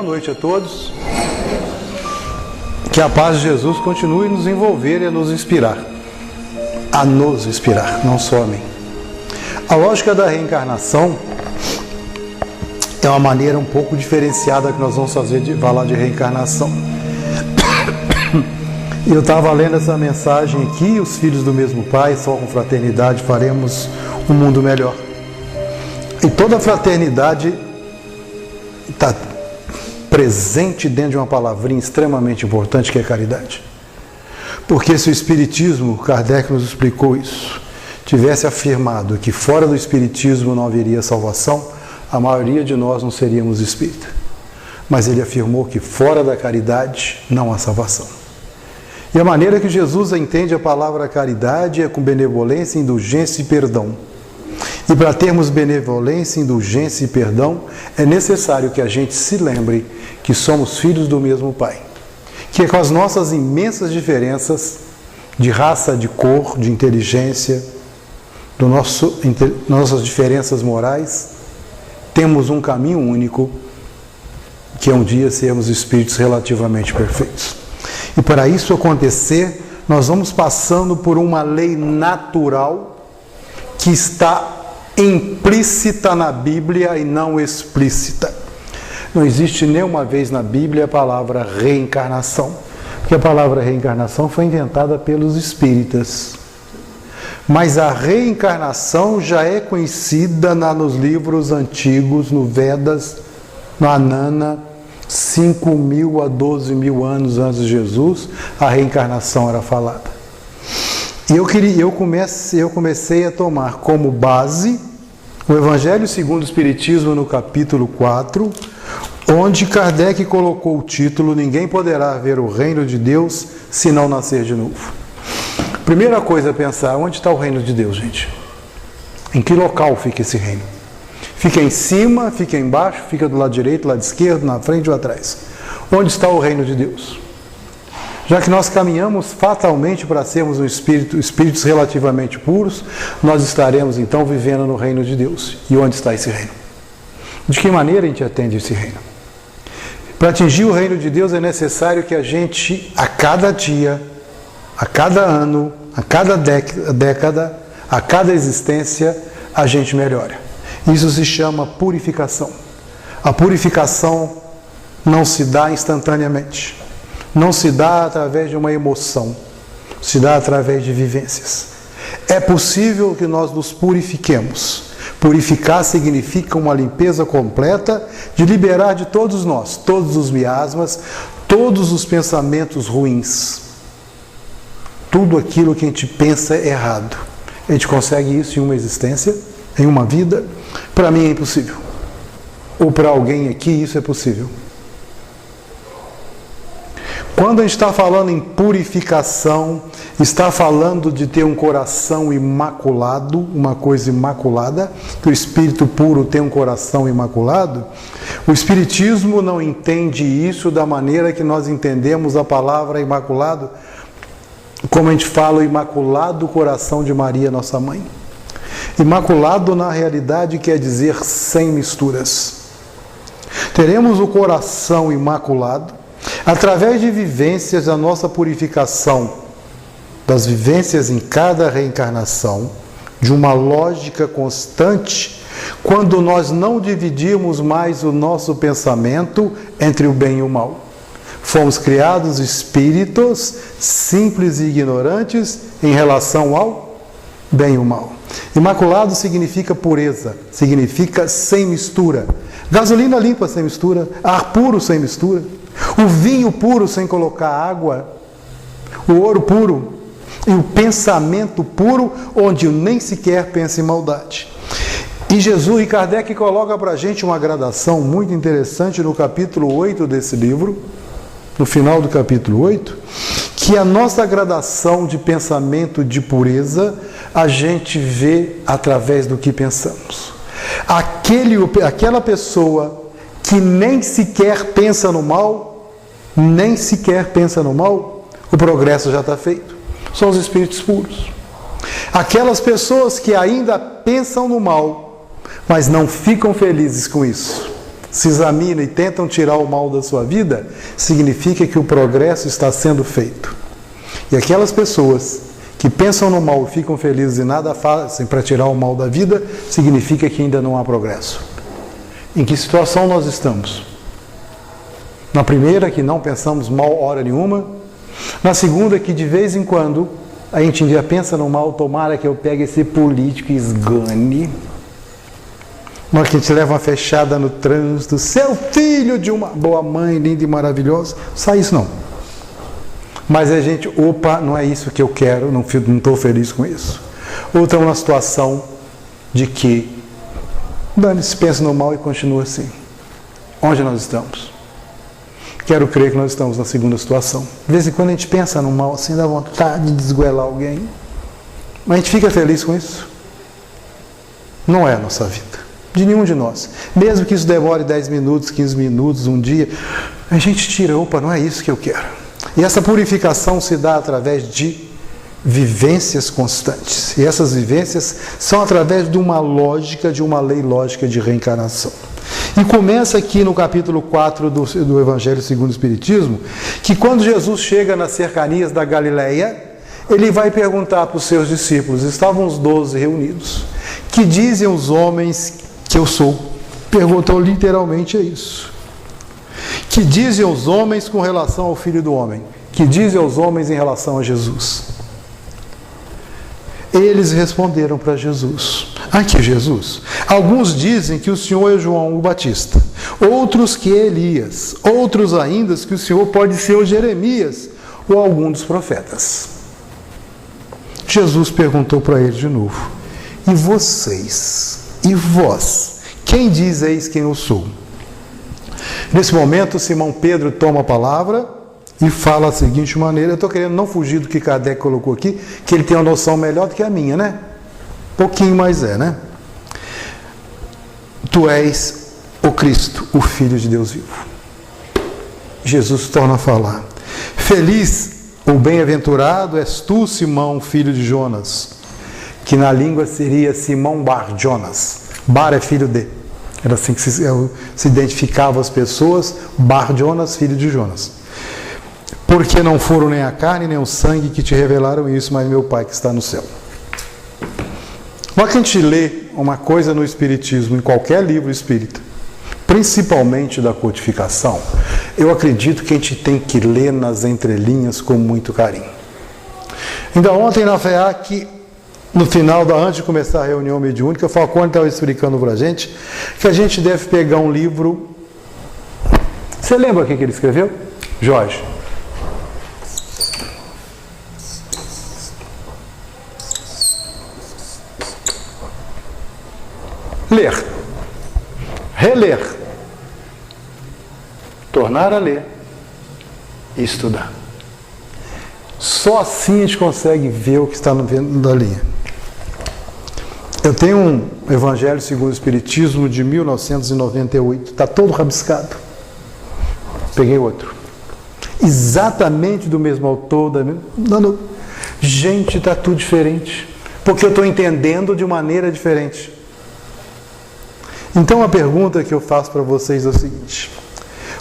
boa noite a todos. Que a paz de Jesus continue a nos envolver e a nos inspirar. A nos inspirar, não só a mim. A lógica da reencarnação é uma maneira um pouco diferenciada que nós vamos fazer de falar de reencarnação. Eu estava lendo essa mensagem aqui, os filhos do mesmo Pai, só com fraternidade faremos um mundo melhor. E toda fraternidade está presente dentro de uma palavrinha extremamente importante que é caridade. Porque se o Espiritismo, Kardec nos explicou isso, tivesse afirmado que fora do Espiritismo não haveria salvação, a maioria de nós não seríamos espírita. Mas ele afirmou que fora da caridade não há salvação. E a maneira que Jesus entende a palavra caridade é com benevolência, indulgência e perdão. E para termos benevolência, indulgência e perdão, é necessário que a gente se lembre que somos filhos do mesmo Pai. Que é com as nossas imensas diferenças de raça, de cor, de inteligência, nossas diferenças morais, temos um caminho único, que é um dia sermos espíritos relativamente perfeitos. E para isso acontecer, nós vamos passando por uma lei natural que está implícita na Bíblia e não explícita. Não existe nenhuma vez na Bíblia a palavra reencarnação, porque a palavra reencarnação foi inventada pelos espíritas. Mas a reencarnação já é conhecida nos livros antigos, no Vedas, no Anana, 5.000 a 12.000 anos antes de Jesus, a reencarnação era falada. E eu comecei a tomar como base o Evangelho segundo o Espiritismo no capítulo 4, onde Kardec colocou o título "Ninguém poderá ver o reino de Deus se não nascer de novo". Primeira coisa a pensar, onde está o reino de Deus, gente? Em que local fica esse reino? Fica em cima, fica embaixo, fica do lado direito, do lado esquerdo, na frente ou atrás? Onde está o reino de Deus? Já que nós caminhamos fatalmente para sermos espíritos relativamente puros, nós estaremos então vivendo no reino de Deus. E onde está esse reino? De que maneira a gente atende esse reino? Para atingir o reino de Deus é necessário que a gente, a cada dia, a cada ano, a cada década, a cada existência, a gente melhora. Isso se chama purificação. A purificação não se dá instantaneamente. Não se dá através de uma emoção. Se dá através de vivências. É possível que nós nos purifiquemos. Purificar significa uma limpeza completa de liberar de todos nós, todos os miasmas, todos os pensamentos ruins. Tudo aquilo que a gente pensa errado. A gente consegue isso em uma existência, em uma vida? Para mim é impossível. Ou para alguém aqui isso é possível. Quando a gente está falando em purificação, está falando de ter um coração imaculado, uma coisa imaculada, que o espírito puro tem um coração imaculado. O Espiritismo não entende isso da maneira que nós entendemos a palavra imaculado, como a gente fala o imaculado coração de Maria, nossa mãe. Imaculado na realidade quer dizer sem misturas. Teremos o coração imaculado através de vivências da nossa purificação, das vivências em cada reencarnação, de uma lógica constante, quando nós não dividimos mais o nosso pensamento entre o bem e o mal. Fomos criados espíritos simples e ignorantes em relação ao bem e o mal. Imaculado significa pureza, significa sem mistura. Gasolina limpa sem mistura, ar puro sem mistura, o vinho puro sem colocar água, o ouro puro e o pensamento puro, onde nem sequer pensa em maldade. E Jesus e Kardec coloca para a gente uma gradação muito interessante no capítulo 8 desse livro, no final do capítulo 8, que a nossa gradação de pensamento de pureza, a gente vê através do que pensamos. Aquela pessoa que nem sequer pensa no mal, o progresso já está feito. São os espíritos puros. Aquelas pessoas que ainda pensam no mal, mas não ficam felizes com isso, se examinam e tentam tirar o mal da sua vida, significa que o progresso está sendo feito. E aquelas pessoas que pensam no mal e ficam felizes e nada fazem para tirar o mal da vida, significa que ainda não há progresso. Em que situação nós estamos? Na primeira, que não pensamos mal hora nenhuma. Na segunda, que de vez em quando a gente ainda pensa no mal, tomara que eu pegue esse político e esgane. Na hora que a gente leva uma fechada no trânsito, seu filho de uma boa mãe, linda e maravilhosa, sai isso não. Mas a gente, opa, não é isso que eu quero, não estou feliz com isso. Ou estamos numa situação de que dane-se, pensa no mal e continua assim. Onde nós estamos? Quero crer que nós estamos na segunda situação. De vez em quando a gente pensa no mal assim, dá vontade de desgoelar alguém. Mas a gente fica feliz com isso? Não é a nossa vida. De nenhum de nós. Mesmo que isso demore 10 minutos, 15 minutos, um dia, a gente tira, opa, não é isso que eu quero. E essa purificação se dá através de vivências constantes. E essas vivências são através de uma lógica, de uma lei lógica de reencarnação. E começa aqui no capítulo 4 do Evangelho segundo o Espiritismo, que quando Jesus chega nas cercanias da Galileia, ele vai perguntar para os seus discípulos, estavam os 12 reunidos, que dizem os homens que eu sou? Perguntou literalmente isso. Que dizem os homens com relação ao Filho do Homem? Que dizem os homens em relação a Jesus? Eles responderam para Jesus. Aqui, Jesus. Alguns dizem que o Senhor é João o Batista. Outros que é Elias. Outros ainda que o Senhor pode ser o Jeremias ou algum dos profetas. Jesus perguntou para eles de novo. E vocês? E vós? Quem dizeis quem eu sou? Nesse momento, Simão Pedro toma a palavra e fala da seguinte maneira. Eu estou querendo não fugir do que Kardec colocou aqui, que ele tem uma noção melhor do que a minha, né? Pouquinho mais né? Tu és o Cristo, o Filho de Deus vivo. Jesus torna a falar. Feliz ou bem-aventurado és tu, Simão, filho de Jonas, que na língua seria Simão Bar Jonas. Bar é filho de. Era assim que se identificavam as pessoas. Bar Jonas, filho de Jonas. Porque não foram nem a carne nem o sangue que te revelaram isso, mas meu Pai que está no céu. Na hora que a gente lê uma coisa no Espiritismo, em qualquer livro espírita, principalmente da codificação, eu acredito que a gente tem que ler nas entrelinhas com muito carinho. Ainda ontem na FEAC, no final, antes de começar a reunião mediúnica, o Falcone estava explicando para a gente que a gente deve pegar um livro. Você lembra o que ele escreveu? Jorge. Ler, reler, tornar a ler e estudar. Só assim a gente consegue ver o que está no da linha. Eu tenho um Evangelho segundo o Espiritismo de 1998, está todo rabiscado. Peguei outro. Exatamente do mesmo autor. Gente, está tudo diferente. Porque eu estou entendendo de maneira diferente. Então a pergunta que eu faço para vocês é o seguinte.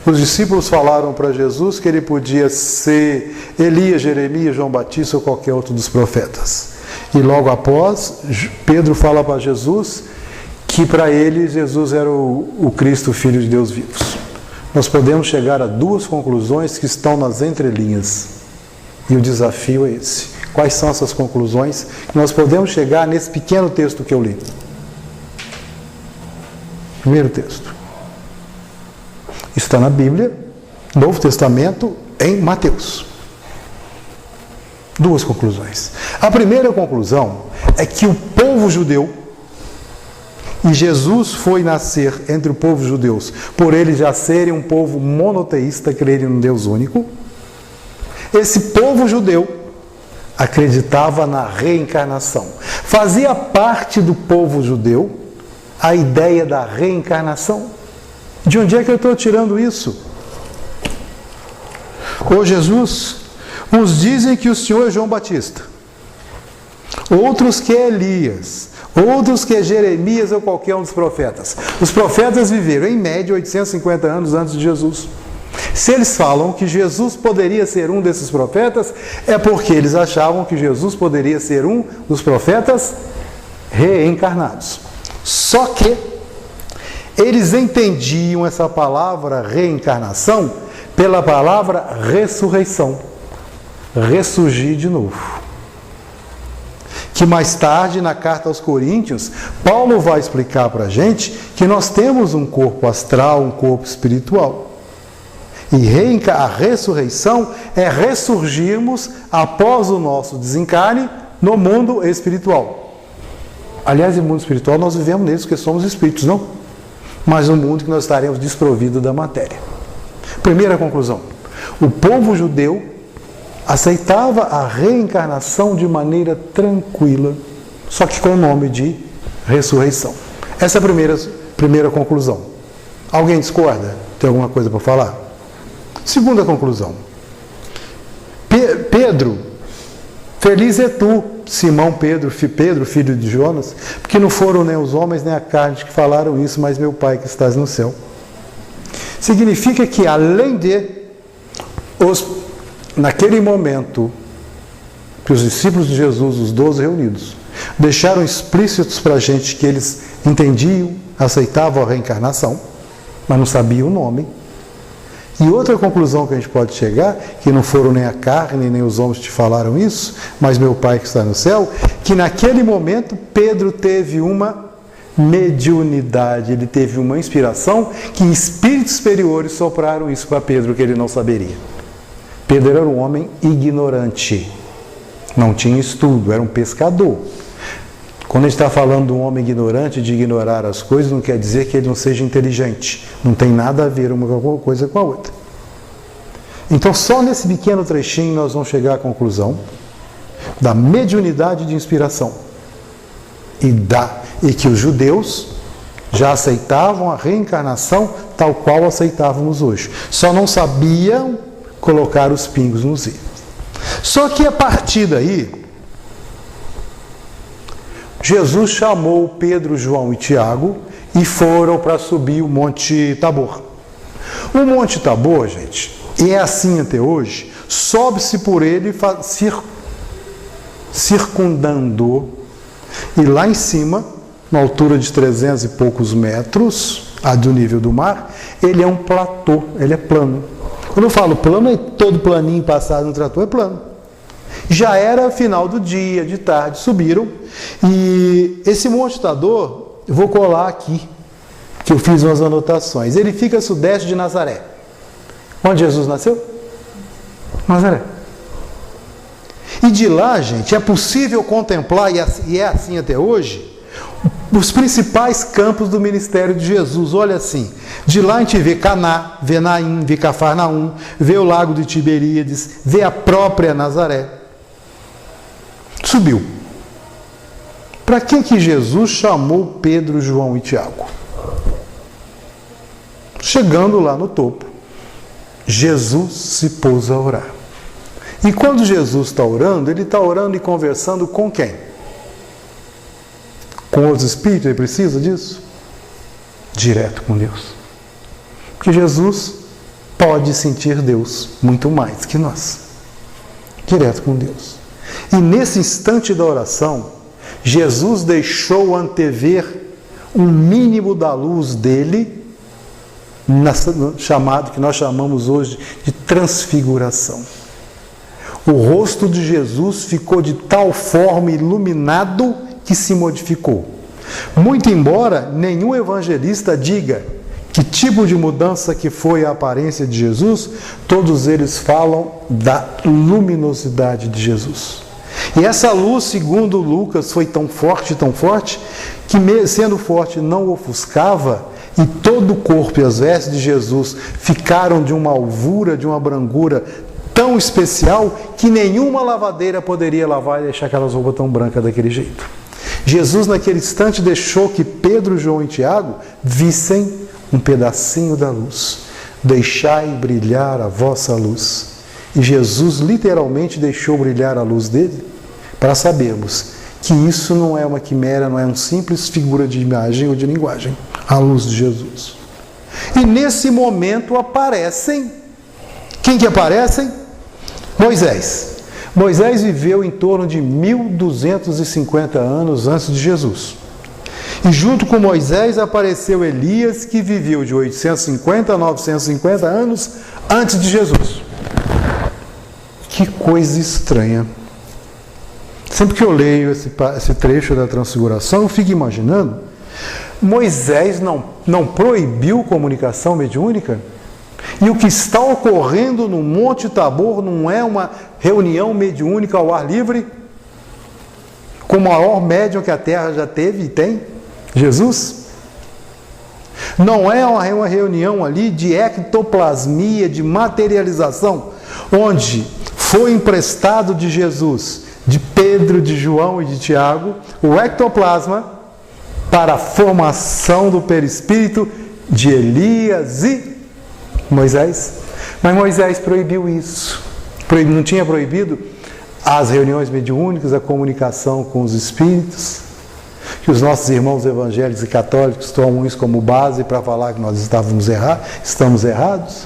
Os discípulos falaram para Jesus que ele podia ser Elias, Jeremias, João Batista ou qualquer outro dos profetas. E logo após, Pedro fala para Jesus que para ele Jesus era o Cristo, o Filho de Deus vivos. Nós podemos chegar a duas conclusões que estão nas entrelinhas. E o desafio é esse. Quais são essas conclusões que nós podemos chegar nesse pequeno texto que eu li? Primeiro texto. Está na Bíblia, Novo Testamento, em Mateus. Duas conclusões. A primeira conclusão é que o povo judeu, e Jesus foi nascer entre o povo judeu, por eles já serem um povo monoteísta, crerem num Deus único, esse povo judeu acreditava na reencarnação. Fazia parte do povo judeu a ideia da reencarnação. De onde é que eu estou tirando isso? Ô Jesus, uns dizem que o Senhor é João Batista, outros que é Elias, outros que Jeremias ou qualquer um dos profetas. Os profetas viveram, em média, 850 anos antes de Jesus. Se eles falam que Jesus poderia ser um desses profetas, é porque eles achavam que Jesus poderia ser um dos profetas reencarnados. Só que eles entendiam essa palavra reencarnação pela palavra ressurreição. Ressurgir de novo. Que mais tarde, na carta aos Coríntios, Paulo vai explicar para a gente que nós temos um corpo astral, um corpo espiritual. E a ressurreição é ressurgirmos após o nosso desencarne no mundo espiritual. Aliás, no mundo espiritual nós vivemos nele porque somos espíritos, não? Mas no mundo que nós estaremos desprovidos da matéria. Primeira conclusão. O povo judeu aceitava a reencarnação de maneira tranquila, só que com o nome de ressurreição. Essa é a primeira conclusão. Alguém discorda? Tem alguma coisa para falar? Segunda conclusão. Pedro, feliz é tu, Simão Pedro, filho de Jonas, porque não foram nem os homens nem a carne que falaram isso, mas meu Pai que estás no céu. Significa que além de naquele momento que os discípulos de Jesus, os 12 reunidos, deixaram explícitos para a gente que eles entendiam, aceitavam a reencarnação, mas não sabiam o nome. E outra conclusão que a gente pode chegar, que não foram nem a carne, nem os homens te falaram isso, mas meu Pai que está no céu, que naquele momento Pedro teve uma mediunidade, ele teve uma inspiração, que espíritos superiores sopraram isso para Pedro, que ele não saberia. Pedro era um homem ignorante, não tinha estudo, era um pescador. Quando a gente está falando de um homem ignorante, de ignorar as coisas, não quer dizer que ele não seja inteligente. Não tem nada a ver uma coisa com a outra. Então, só nesse pequeno trechinho nós vamos chegar à conclusão da mediunidade de inspiração. E que os judeus já aceitavam a reencarnação tal qual aceitávamos hoje. Só não sabiam colocar os pingos nos is. Só que a partir daí, Jesus chamou Pedro, João e Tiago e foram para subir o Monte Tabor. O Monte Tabor, gente, e é assim até hoje, sobe-se por ele circundando, e lá em cima, na altura de 300 e poucos metros, do nível do mar, ele é um platô, ele é plano. Quando eu falo plano, é todo planinho passado no trator, é plano. Já era final do dia, de tarde, subiram. E esse Monte Tabor, eu vou colar aqui, que eu fiz umas anotações. Ele fica a sudeste de Nazaré. Onde Jesus nasceu? Nazaré. E de lá, gente, é possível contemplar, e é assim até hoje, os principais campos do ministério de Jesus. Olha assim, de lá a gente vê Caná, vê Naim, vê Cafarnaum, vê o lago de Tiberíades, vê a própria Nazaré. Subiu. Para que Jesus chamou Pedro, João e Tiago? Chegando lá no topo, Jesus se pôs a orar. E quando Jesus está orando, ele está orando e conversando com quem? Com os espíritos? Ele precisa disso? Direto com Deus. Porque Jesus pode sentir Deus muito mais que nós. Direto com Deus. E nesse instante da oração, Jesus deixou antever um mínimo da luz dele, chamado, que nós chamamos hoje de transfiguração. O rosto de Jesus ficou de tal forma iluminado que se modificou. Muito embora nenhum evangelista diga que tipo de mudança que foi a aparência de Jesus, todos eles falam da luminosidade de Jesus. E essa luz, segundo Lucas, foi tão forte, que sendo forte não ofuscava, e todo o corpo e as vestes de Jesus ficaram de uma alvura, de uma brandura tão especial, que nenhuma lavadeira poderia lavar e deixar aquelas roupas tão brancas daquele jeito. Jesus, naquele instante, deixou que Pedro, João e Tiago vissem um pedacinho da luz. Deixai brilhar a vossa luz. E Jesus literalmente deixou brilhar a luz dele para sabermos que isso não é uma quimera, não é uma simples figura de imagem ou de linguagem, à luz de Jesus. E nesse momento aparecem, quem que aparecem? Moisés. Moisés viveu em torno de 1250 anos antes de Jesus. E junto com Moisés apareceu Elias, que viveu de 850 a 950 anos antes de Jesus. Que coisa estranha. Sempre que eu leio esse trecho da Transfiguração, eu fico imaginando, Moisés não proibiu comunicação mediúnica? E o que está ocorrendo no Monte Tabor não é uma reunião mediúnica ao ar livre? Com o maior médium que a Terra já teve e tem? Jesus? Não é uma reunião ali de ectoplasmia, de materialização, onde foi emprestado de Jesus, de Pedro, de João e de Tiago, o ectoplasma para a formação do perispírito de Elias e Moisés. Mas Moisés proibiu isso. Não tinha proibido as reuniões mediúnicas, a comunicação com os espíritos, que os nossos irmãos evangélicos e católicos tomam isso como base para falar que nós estamos errados.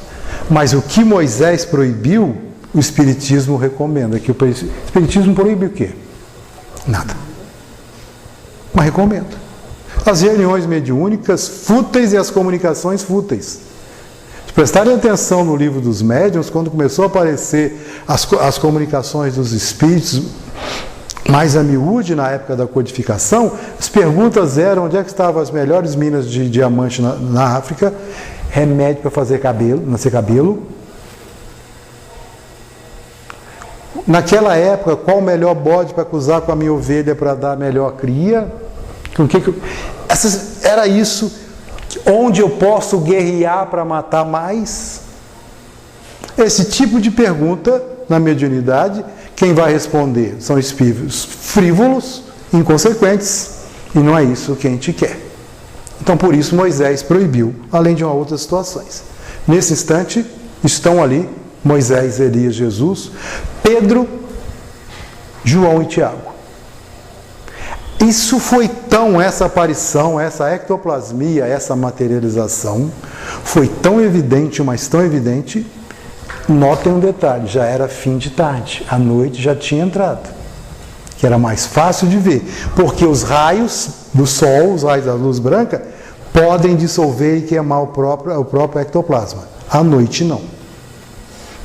Mas o que Moisés proibiu, o Espiritismo recomenda. Que o Espiritismo proíbe o quê? Nada. Mas recomenda. As reuniões mediúnicas fúteis e as comunicações fúteis. Se prestarem atenção no livro dos médiuns, quando começou a aparecer as comunicações dos espíritos, mais a miúde na época da codificação, as perguntas eram: onde é que estavam as melhores minas de diamante na África? Remédio para fazer nascer cabelo. Naquela época, qual o melhor bode para cruzar com a minha ovelha para dar a melhor cria? Era isso. Onde eu posso guerrear para matar mais? Esse tipo de pergunta, na mediunidade, quem vai responder são espíritos frívolos, inconsequentes, e não é isso que a gente quer. Então, por isso, Moisés proibiu, além de uma outras situações. Nesse instante, estão ali Moisés, Elias, Jesus, Pedro, João e Tiago. Isso foi essa aparição, essa ectoplasmia, essa materialização, foi tão evidente, mas tão evidente. Notem um detalhe, já era fim de tarde, a noite já tinha entrado, que era mais fácil de ver, porque os raios do sol, os raios da luz branca, podem dissolver e queimar o próprio ectoplasma. À noite não.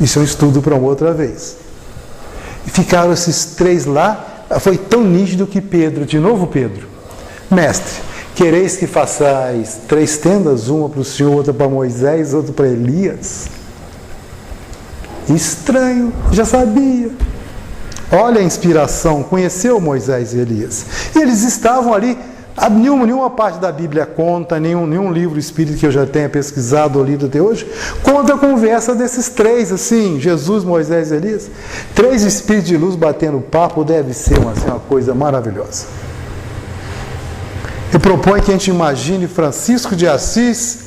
Isso é um estudo para uma outra vez. E ficaram esses três lá, foi tão nítido que Pedro, de novo Pedro, mestre, quereis que façais 3 tendas, uma para o Senhor, outra para Moisés, outra para Elias? Estranho, já sabia. Olha a inspiração, conheceu Moisés e Elias. E eles estavam ali, nenhuma parte da Bíblia conta, nenhum livro espírita que eu já tenha pesquisado ou lido até hoje, conta a conversa desses 3, assim, Jesus, Moisés e Elias. 3 espíritos de luz batendo papo deve ser uma coisa maravilhosa. Eu proponho que a gente imagine Francisco de Assis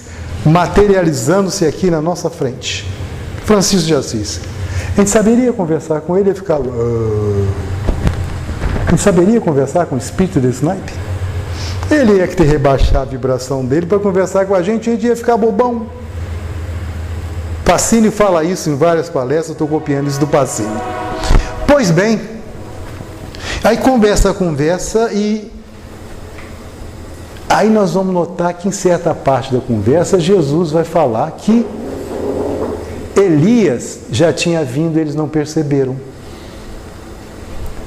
materializando-se aqui na nossa frente. Francisco de Assis. A gente saberia conversar com ele e ficar... A gente saberia conversar com um espírito desse naipe? Ele ia ter que rebaixar a vibração dele para conversar com a gente ia ficar bobão. Pacini fala isso em várias palestras, eu estou copiando isso do Pacini. Pois bem, aí conversa e aí nós vamos notar que em certa parte da conversa Jesus vai falar que Elias já tinha vindo, eles não perceberam.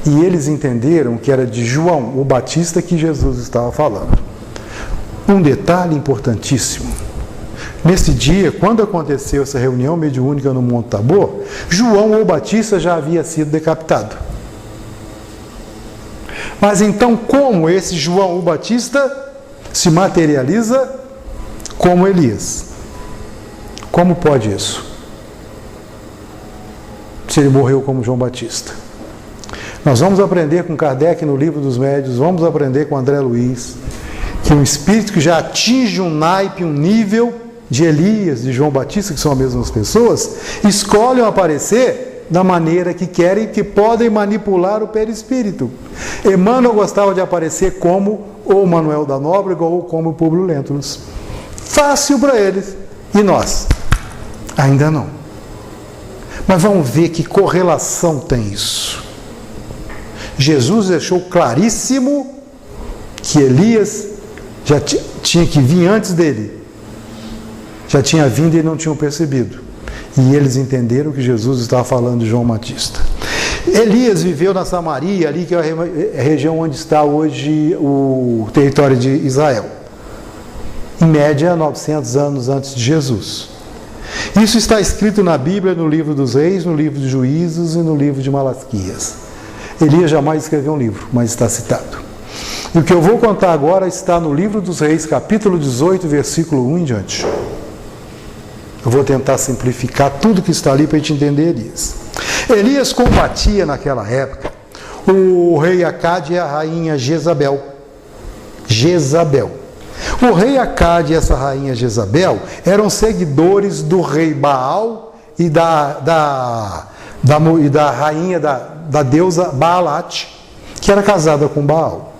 E eles entenderam que era de João, o Batista, que Jesus estava falando. Um detalhe importantíssimo. Nesse dia, quando aconteceu essa reunião mediúnica no Monte Tabor, João, o Batista, já havia sido decapitado. Mas então, como esse João, o Batista, se materializa como Elias? Como pode isso? Se ele morreu como João Batista. Nós vamos aprender com Kardec no Livro dos Médiuns, vamos aprender com André Luiz, que um espírito que já atinge um naipe, um nível de Elias, de João Batista, que são as mesmas pessoas, escolhem aparecer da maneira que querem, que podem manipular o perispírito. Emmanuel gostava de aparecer como o Manuel da Nóbrega ou como o Públio Lentulus. Fácil para eles. E nós? Ainda não. Mas vamos ver que correlação tem isso. Jesus deixou claríssimo que Elias já tinha que vir antes dele. Já tinha vindo e não tinham percebido. E eles entenderam que Jesus estava falando de João Batista. Elias viveu na Samaria, ali que é a região onde está hoje o território de Israel. Em média, 900 anos antes de Jesus. Isso está escrito na Bíblia, no livro dos Reis, no livro de Juízos e no livro de Malaquias. Elias jamais escreveu um livro, mas está citado. E o que eu vou contar agora está no livro dos Reis, capítulo 18, versículo 1 em diante. Eu vou tentar simplificar tudo que está ali para a gente entender Elias. Elias combatia naquela época o rei Acabe e a rainha Jezabel. O rei Acabe e essa rainha Jezabel eram seguidores do rei Baal e da rainha da deusa Baalat, que era casada com Baal.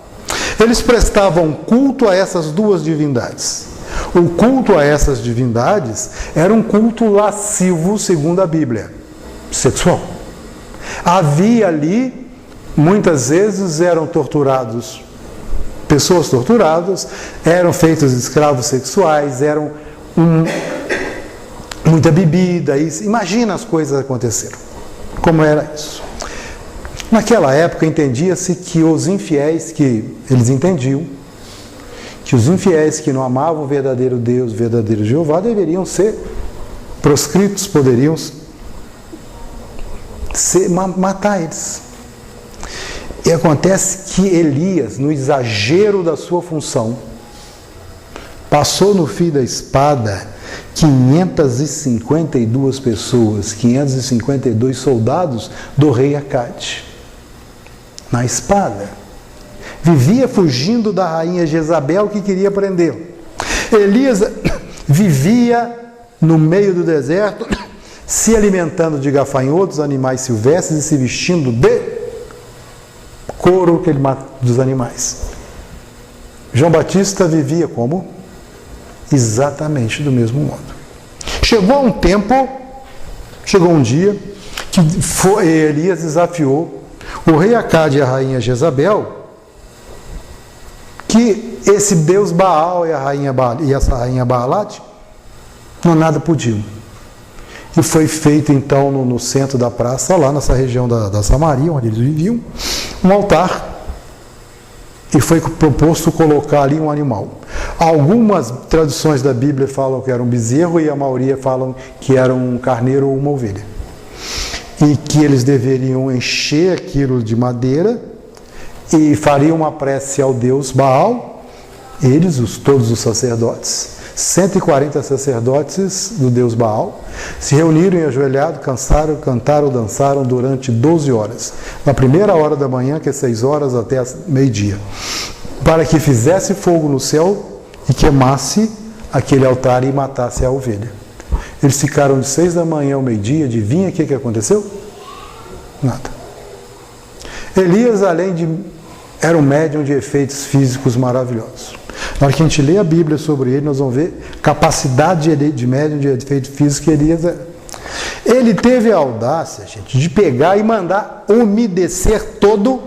Eles prestavam culto a essas duas divindades. O culto a essas divindades era um culto lascivo, segundo a Bíblia, sexual. Havia ali, muitas vezes eram torturados, pessoas torturadas, eram feitos escravos sexuais, eram muita bebida. Imagina as coisas aconteceram. Como era isso? Naquela época entendia-se que os infiéis, que eles entendiam, que os infiéis que não amavam o verdadeiro Deus, o verdadeiro Jeová, deveriam ser proscritos, poderiam matar eles. E acontece que Elias, no exagero da sua função, passou no fio da espada 552 pessoas, 552 soldados do rei Acabe. Na espada. Vivia fugindo da rainha Jezabel que queria prendê-lo. Elias vivia no meio do deserto, se alimentando de gafanhotos, animais silvestres e se vestindo de couro que ele mata dos animais. João Batista vivia como? Exatamente do mesmo modo. Chegou um dia que Elias desafiou o rei Acabe e a rainha Jezabel, que esse deus Baal e essa rainha Baalat não nada podiam. E foi feito então no centro da praça, lá nessa região da Samaria, onde eles viviam, um altar. E foi proposto colocar ali um animal. Algumas traduções da Bíblia falam que era um bezerro e a maioria falam que era um carneiro ou uma ovelha. E que eles deveriam encher aquilo de madeira e fariam uma prece ao deus Baal, todos os sacerdotes, 140 sacerdotes do deus Baal, se reuniram e ajoelhados, cantaram, dançaram durante 12 horas, na primeira hora da manhã, que é 6 horas, até meio-dia, para que fizesse fogo no céu e queimasse aquele altar e matasse a ovelha. Eles ficaram de 6 da manhã ao meio-dia, adivinha o que aconteceu? Nada. Elias, era um médium de efeitos físicos maravilhosos. Na hora que a gente lê a Bíblia sobre ele, nós vamos ver capacidade de médium de efeito físico que Elias é. Ele teve a audácia, gente, de pegar e mandar umedecer todo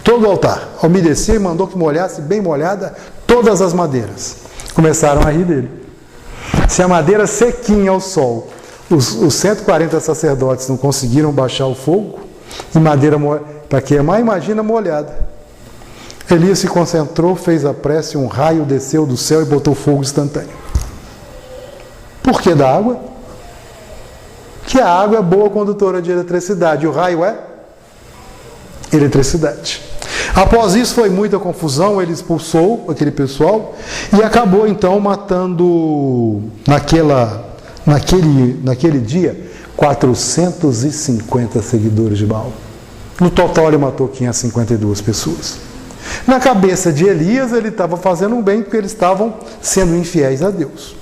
o altar. Umedecer e mandou que molhasse bem molhada todas as madeiras. Começaram a rir dele. Se a madeira sequinha ao sol, os 140 sacerdotes não conseguiram baixar o fogo, e madeira para queimar, imagina molhada. Elias se concentrou, fez a prece, um raio desceu do céu e botou fogo instantâneo. Por que da água? Que a água é boa condutora de eletricidade, o raio é eletricidade. Após isso foi muita confusão, ele expulsou aquele pessoal e acabou então matando naquele dia 450 seguidores de Baal. No total ele matou 552 pessoas. Na cabeça de Elias ele estava fazendo um bem porque eles estavam sendo infiéis a Deus.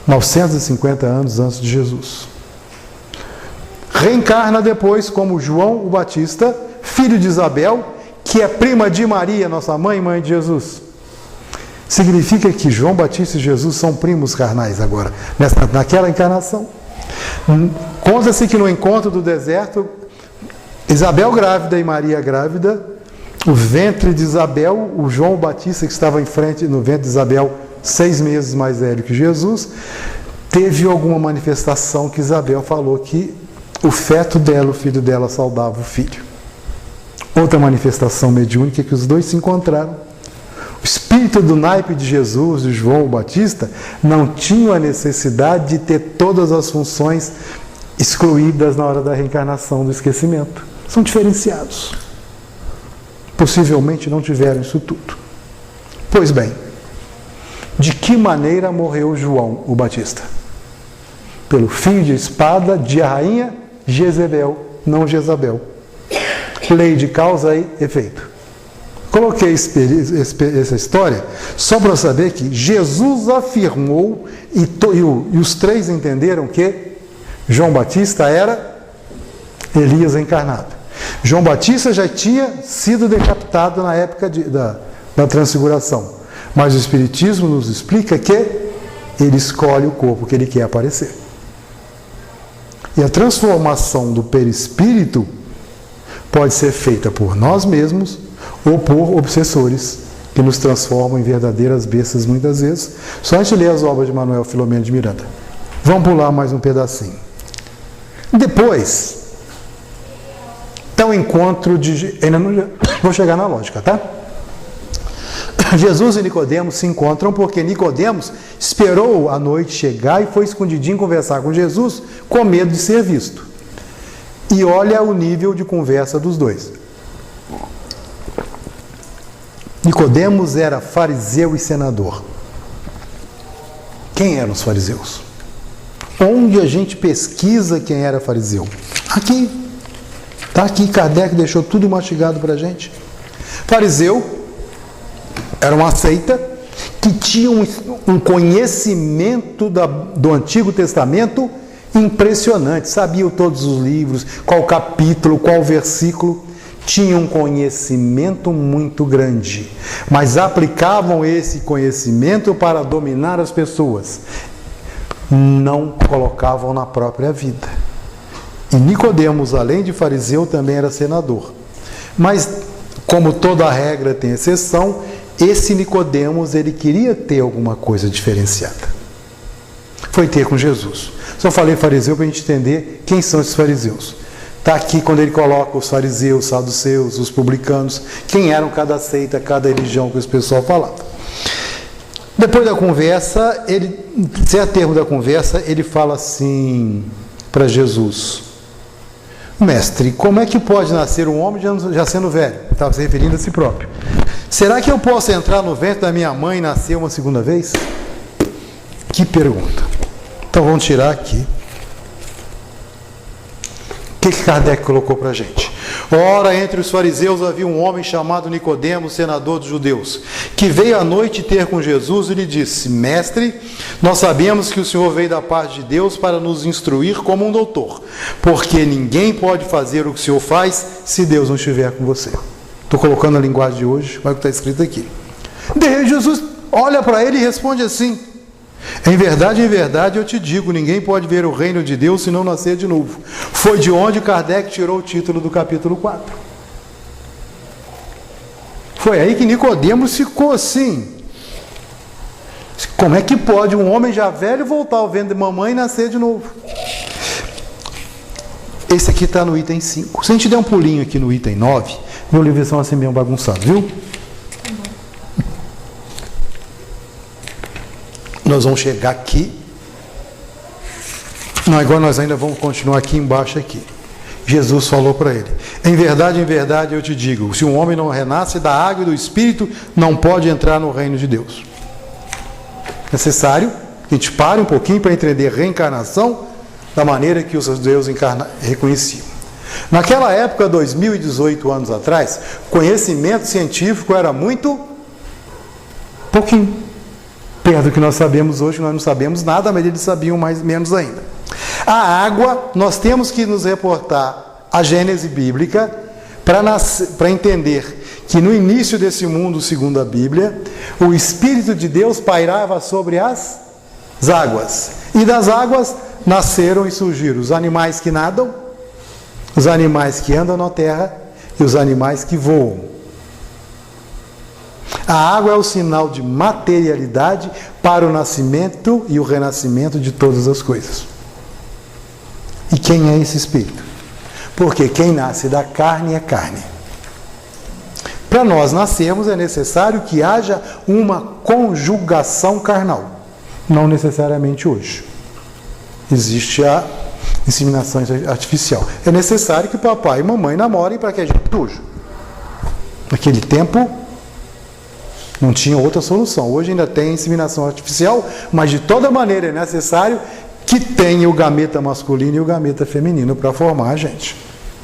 950 anos antes de Jesus. reencarna depois como João o Batista, filho de Isabel, que é prima de Maria, nossa mãe, mãe de Jesus. Significa que João Batista e Jesus são primos carnais agora, naquela encarnação. Conta-se que no encontro do deserto, Isabel grávida e Maria grávida, o ventre de Isabel, o João Batista que estava em frente no ventre de Isabel, 6 meses mais velho que Jesus, teve alguma manifestação que Isabel falou que o feto dela, o filho dela, saudava o filho. Outra manifestação mediúnica é que os dois se encontraram. O espírito do naipe de Jesus, de João Batista, não tinha a necessidade de ter todas as funções excluídas na hora da reencarnação do esquecimento. São diferenciados. Possivelmente não tiveram isso tudo. Pois bem, de que maneira morreu João o Batista? Pelo fio de espada de a rainha Jezebel, não Jezabel. Lei de causa e efeito. Coloquei essa história só para saber que Jesus afirmou, e os três entenderam que João Batista era Elias encarnado. João Batista já tinha sido decapitado na época da transfiguração. Mas o Espiritismo nos explica que ele escolhe o corpo que ele quer aparecer. E a transformação do perispírito pode ser feita por nós mesmos ou por obsessores que nos transformam em verdadeiras bestas muitas vezes. Só a gente ler as obras de Manuel Filomeno de Miranda. Vamos pular mais um pedacinho. Depois, está o encontro de... Ainda não vou chegar na lógica, tá? Jesus e Nicodemos se encontram porque Nicodemos esperou a noite chegar e foi escondidinho conversar com Jesus com medo de ser visto. E olha o nível de conversa dos dois. Nicodemos era fariseu e senador. Quem eram os fariseus? Onde a gente pesquisa quem era fariseu? Aqui. Está aqui, Kardec deixou tudo mastigado para a gente. Fariseu era uma seita que tinha um conhecimento do Antigo Testamento impressionante. Sabiam todos os livros, qual capítulo, qual versículo. Tinham um conhecimento muito grande, mas aplicavam esse conhecimento para dominar as pessoas. Não colocavam na própria vida. E Nicodemos, além de fariseu, também era senador. Mas, como toda regra tem exceção, esse Nicodemos, ele queria ter alguma coisa diferenciada. Foi ter com Jesus. Só falei fariseu para a gente entender quem são esses fariseus. Está aqui quando ele coloca os fariseus, os saduceus, os publicanos, quem eram cada seita, cada religião que esse pessoal falava. Depois da conversa, se é termo da conversa, ele fala assim para Jesus: Mestre, como é que pode nascer um homem já sendo velho? Estava se referindo a si próprio. Será que eu posso entrar no ventre da minha mãe e nascer uma segunda vez? Que pergunta. Então vamos tirar aqui. O que Kardec colocou para a gente? Ora, entre os fariseus havia um homem chamado Nicodemos, senador dos judeus, que veio à noite ter com Jesus e lhe disse: Mestre, nós sabemos que o Senhor veio da parte de Deus para nos instruir como um doutor, porque ninguém pode fazer o que o Senhor faz se Deus não estiver com você. Estou colocando a linguagem de hoje, olha o que está escrito aqui. Daí Jesus olha para ele e responde assim: em verdade, eu te digo, ninguém pode ver o reino de Deus se não nascer de novo. Foi de onde Kardec tirou o título do capítulo 4. Foi aí que Nicodemos ficou assim. Como é que pode um homem já velho voltar ao ventre de mamãe e nascer de novo? Esse aqui está no item 5. Se a gente der um pulinho aqui no item 9, meu livro são assim meio bagunçado, viu? Nós vamos chegar aqui. Não, agora nós ainda vamos continuar aqui embaixo aqui. Jesus falou para ele: em verdade, eu te digo, se um homem não renasce da água e do Espírito, não pode entrar no reino de Deus. Necessário que a gente pare um pouquinho para entender reencarnação da maneira que os deuses reconheciam. Naquela época, 2018 anos atrás, conhecimento científico era muito pouquinho. Perto do que nós sabemos hoje, nós não sabemos nada, mas eles sabiam mais menos ainda. A água, nós temos que nos reportar à Gênese bíblica para entender que no início desse mundo, segundo a Bíblia, o Espírito de Deus pairava sobre as águas. E das águas nasceram e surgiram os animais que nadam, os animais que andam na terra e os animais que voam. A água é o sinal de materialidade para o nascimento e o renascimento de todas as coisas. E quem é esse Espírito? Porque quem nasce da carne é carne. Para nós nascermos é necessário que haja uma conjugação carnal. Não necessariamente hoje. Existe a inseminação artificial. É necessário que papai e mamãe namorem para que a gente tuja. Naquele tempo não tinha outra solução. Hoje ainda tem inseminação artificial, mas de toda maneira é necessário que tenha o gameta masculino e o gameta feminino para formar a gente.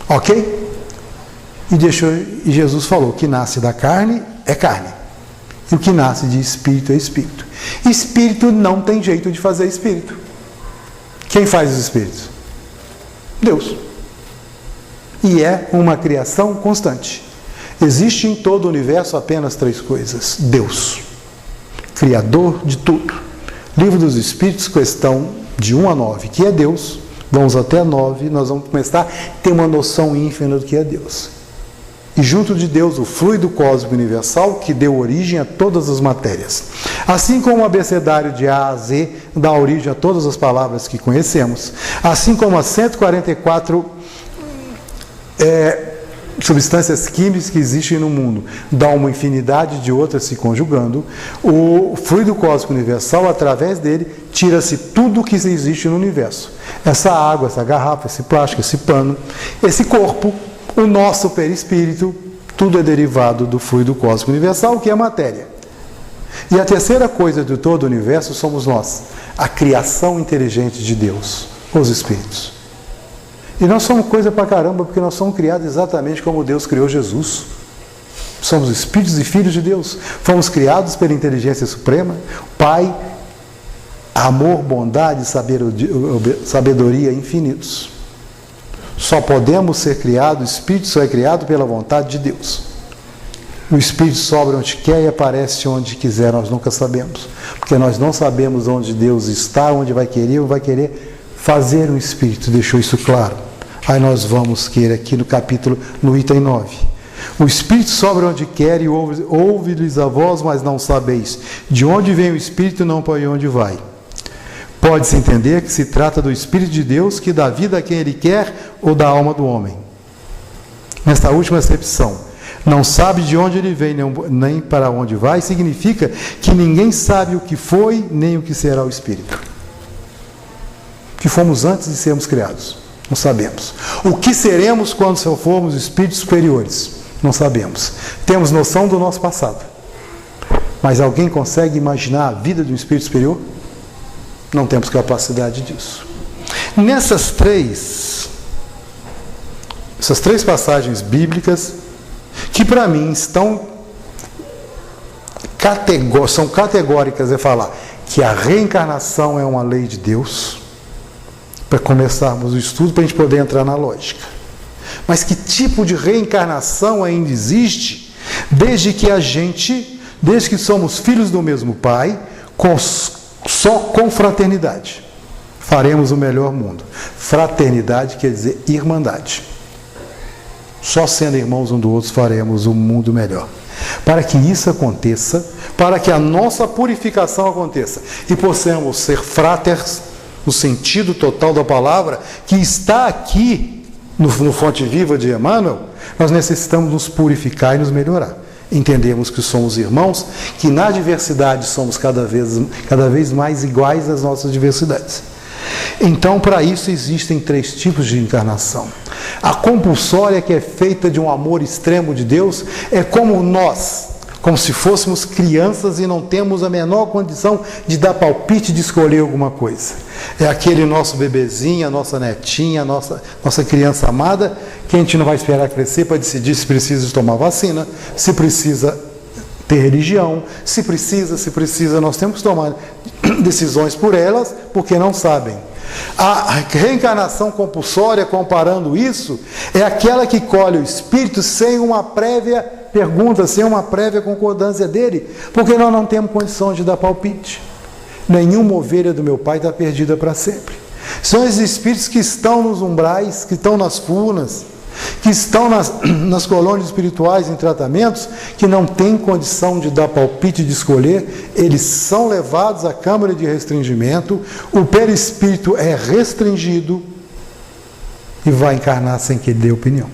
Ok? E Jesus falou que nasce da carne é carne. E o que nasce de espírito é espírito. Espírito não tem jeito de fazer espírito. Quem faz os espíritos? Deus. E é uma criação constante. Existe em todo o universo apenas 3 coisas. Deus, Criador de tudo. Livro dos Espíritos, questão de 1 a 9, que é Deus. Vamos até a 9, nós vamos começar a ter uma noção ínfima do que é Deus. E junto de Deus, o fluido cósmico universal que deu origem a todas as matérias. Assim como o abecedário de A a Z dá origem a todas as palavras que conhecemos. Assim como as 144 substâncias químicas que existem no mundo dá uma infinidade de outras se conjugando, o fluido cósmico universal, através dele, tira-se tudo o que existe no universo. Essa água, essa garrafa, esse plástico, esse pano, esse corpo, o nosso perispírito, tudo é derivado do fluido cósmico universal, que é a matéria. E a terceira coisa de todo o universo somos nós, a criação inteligente de Deus, os espíritos. E nós somos coisa pra caramba, porque nós somos criados exatamente como Deus criou Jesus. Somos espíritos e filhos de Deus. Fomos criados pela inteligência suprema, Pai, amor, bondade, sabedoria infinitos. Só podemos ser criados, o Espírito só é criado pela vontade de Deus. O Espírito sobra onde quer e aparece onde quiser, nós nunca sabemos. Porque nós não sabemos onde Deus está, onde vai querer ou vai querer fazer um Espírito, deixou isso claro. Aí nós vamos querer aqui no item 9. O Espírito sobra onde quer e ouve-lhes a voz, mas não sabeis de onde vem o Espírito, não para onde vai. Pode-se entender que se trata do Espírito de Deus que dá vida a quem Ele quer ou da alma do homem. Nesta última acepção, não sabe de onde ele vem nem para onde vai, significa que ninguém sabe o que foi nem o que será o Espírito. Que fomos antes de sermos criados, não sabemos. O que seremos quando formos espíritos superiores, não sabemos. Temos noção do nosso passado, mas alguém consegue imaginar a vida de um espírito superior? Não temos capacidade disso. Nessas três passagens bíblicas, que para mim são categóricas, é falar que a reencarnação é uma lei de Deus, para começarmos o estudo, para a gente poder entrar na lógica. Mas que tipo de reencarnação ainda existe, desde que somos filhos do mesmo Pai, só com fraternidade faremos o melhor mundo. Fraternidade quer dizer irmandade. Só sendo irmãos um do outro faremos um mundo melhor. Para que isso aconteça, para que a nossa purificação aconteça e possamos ser fraters, no sentido total da palavra, que está aqui no Fonte Viva de Emmanuel, nós necessitamos nos purificar e nos melhorar. Entendemos que somos irmãos, que na diversidade somos cada vez mais iguais às nossas diversidades. Então, para isso existem 3 tipos de encarnação. A compulsória, que é feita de um amor extremo de Deus, é como se fôssemos crianças e não temos a menor condição de dar palpite, de escolher alguma coisa. É aquele nosso bebezinho, a nossa netinha, a nossa criança amada, que a gente não vai esperar crescer para decidir se precisa de tomar vacina, se precisa ter religião, se precisa, nós temos que tomar decisões por elas, porque não sabem. A reencarnação compulsória, comparando isso, é aquela que colhe o espírito sem uma prévia pergunta, sem uma prévia concordância dele, porque nós não temos condição de dar palpite. Nenhuma ovelha do meu pai está perdida para sempre. São esses espíritos que estão nos umbrais, que estão nas furnas, que estão nas colônias espirituais em tratamentos, que não têm condição de dar palpite, de escolher. Eles são levados à câmara de restringimento, o perispírito é restringido e vai encarnar sem que ele dê opinião.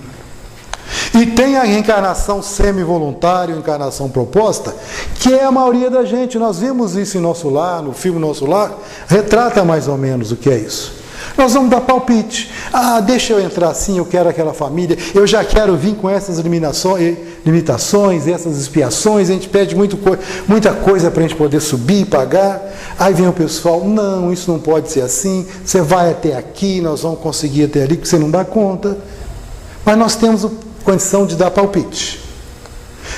E tem a reencarnação semi-voluntária, a encarnação proposta, que é a maioria da gente. Nós vimos isso em Nosso Lar, no filme Nosso Lar, retrata mais ou menos o que é isso. Nós vamos dar palpite. Deixa eu entrar assim, eu quero aquela família, eu já quero vir com essas limitações, essas expiações, a gente pede muita coisa para a gente poder subir e pagar. Aí vem o pessoal, não, isso não pode ser assim, você vai até aqui, nós vamos conseguir até ali, porque você não dá conta. Mas nós temos condição de dar palpite.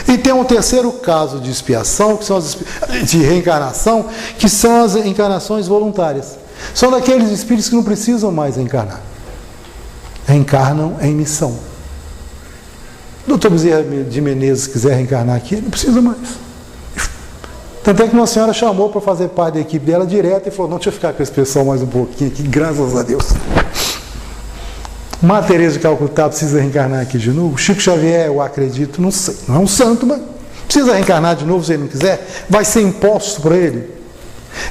E tem um terceiro caso de expiação, que são de reencarnação, que são as encarnações voluntárias. São daqueles espíritos que não precisam mais reencarnar. Reencarnam em missão. O Dr. Bezerra de Menezes quiser reencarnar aqui, ele não precisa mais. Tanto é que uma senhora chamou para fazer parte da equipe dela direto e falou, não, deixa eu ficar com esse pessoal mais um pouquinho aqui, graças a Deus. Uma Teresa de Calcutá precisa reencarnar aqui de novo. Chico Xavier, eu acredito, não sei. Não é um santo, mas precisa reencarnar de novo se ele não quiser. Vai ser imposto para ele.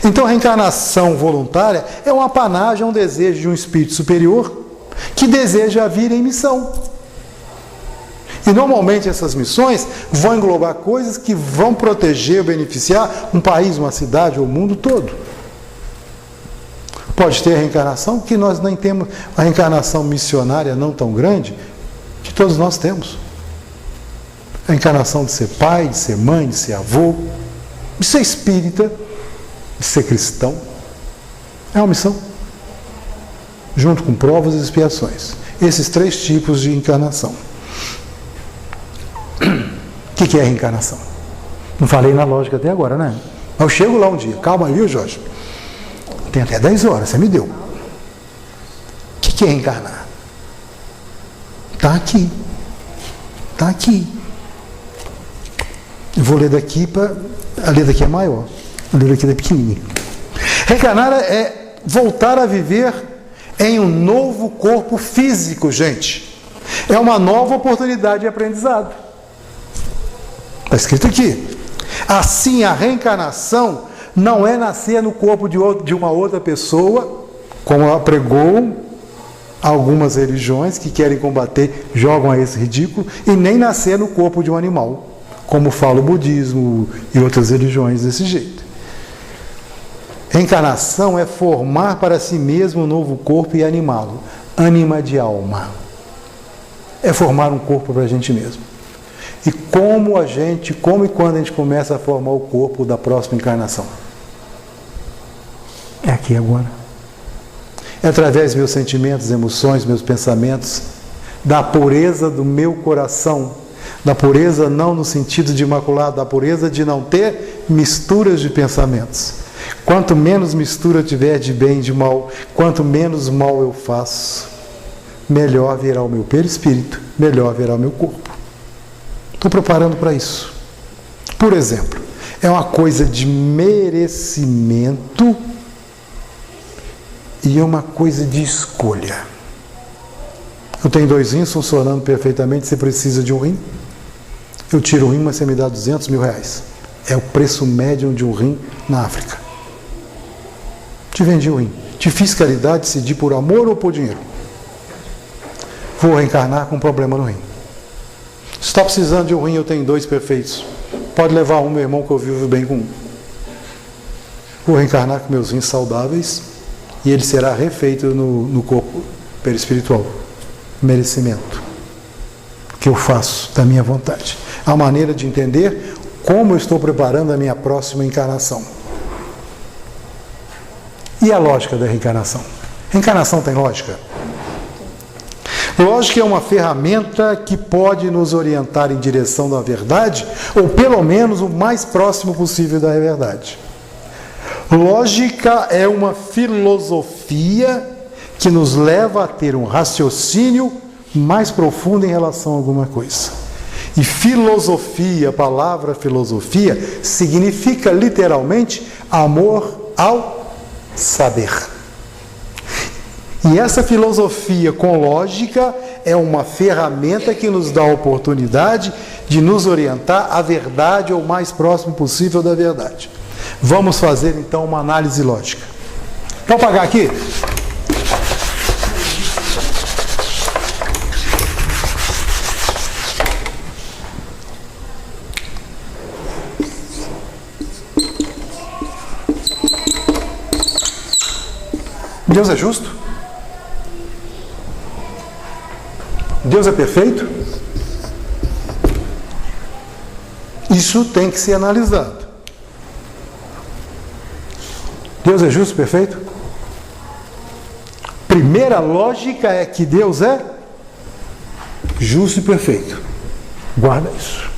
Então a reencarnação voluntária é uma apanagem, é um desejo de um espírito superior que deseja vir em missão. E normalmente essas missões vão englobar coisas que vão proteger, beneficiar um país, uma cidade ou o mundo todo. Pode ter a reencarnação, que nós nem temos, a reencarnação missionária não tão grande, que todos nós temos. A encarnação de ser pai, de ser mãe, de ser avô, de ser espírita, de ser cristão. É uma missão. Junto com provas e expiações. Esses 3 tipos de encarnação. O que é reencarnação? Não falei na lógica até agora, né? Mas eu chego lá um dia. Calma aí, viu, Jorge? Tem até 10 horas, você me deu. O que é reencarnar? Está aqui. Está aqui. Eu vou ler daqui para... A ler daqui é maior. A ler daqui é pequenininha. Reencarnar é voltar a viver em um novo corpo físico, gente. É uma nova oportunidade de aprendizado. Está escrito aqui. Assim, a reencarnação não é nascer no corpo de uma outra pessoa, como pregou algumas religiões que querem combater, jogam a esse ridículo, e nem nascer no corpo de um animal, como fala o budismo e outras religiões desse jeito. Reencarnação é formar para si mesmo um novo corpo e animá-lo. Ânima de alma. É formar um corpo para a gente mesmo. E como e quando a gente começa a formar o corpo da próxima encarnação? É aqui agora. É através dos meus sentimentos, emoções, meus pensamentos, da pureza do meu coração, da pureza não no sentido de imaculado, da pureza de não ter misturas de pensamentos. Quanto menos mistura tiver de bem e de mal, quanto menos mal eu faço, melhor virá o meu perispírito, melhor virá o meu corpo. Estou preparando para isso. Por exemplo, é uma coisa de merecimento e é uma coisa de escolha. Eu tenho 2 rins funcionando perfeitamente, você precisa de um rim? Eu tiro o rim, mas você me dá 200 mil reais. É o preço médio de um rim na África. Te vendi o rim. Te fiz caridade, decidi por amor ou por dinheiro. Vou reencarnar com um problema no rim. Se está precisando de um rim, eu tenho 2 perfeitos. Pode levar um, meu irmão, que eu vivo bem com um. Vou reencarnar com meus rins saudáveis e ele será refeito no corpo perispiritual. Merecimento. Que eu faço da minha vontade. A maneira de entender como eu estou preparando a minha próxima encarnação. E a lógica da reencarnação? Reencarnação tem lógica? Lógica é uma ferramenta que pode nos orientar em direção da verdade, ou pelo menos o mais próximo possível da verdade. Lógica é uma filosofia que nos leva a ter um raciocínio mais profundo em relação a alguma coisa. E filosofia, a palavra filosofia, significa literalmente amor ao saber. E essa filosofia com lógica é uma ferramenta que nos dá a oportunidade de nos orientar à verdade ou o mais próximo possível da verdade. Vamos fazer então uma análise lógica. Vamos apagar aqui? Deus é justo? Deus é perfeito? Isso tem que ser analisado. Deus é justo e perfeito? Primeira lógica é que Deus é justo e perfeito. Guarda isso.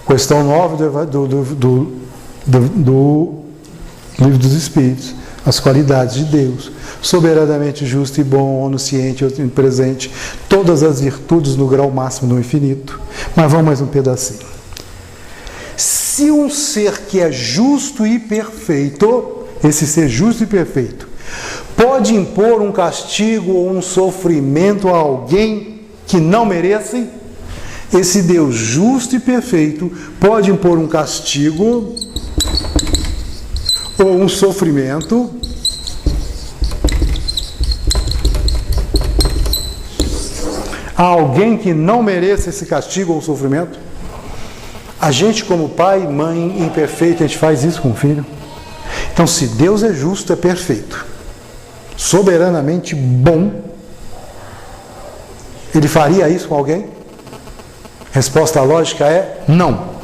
Questão 9 do Livro dos Espíritos. As qualidades de Deus, soberanamente justo e bom, onisciente, onipresente, todas as virtudes no grau máximo do infinito. Mas vamos mais um pedacinho. Se um ser que é justo e perfeito, esse ser justo e perfeito, pode impor um castigo ou um sofrimento a alguém que não merece, esse Deus justo e perfeito pode impor um castigo ou um sofrimento a alguém que não mereça esse castigo ou sofrimento? A gente, como pai e mãe imperfeito, a gente faz isso com o filho. Então, se Deus é justo, é perfeito, soberanamente bom, Ele faria isso com alguém? Resposta lógica é não.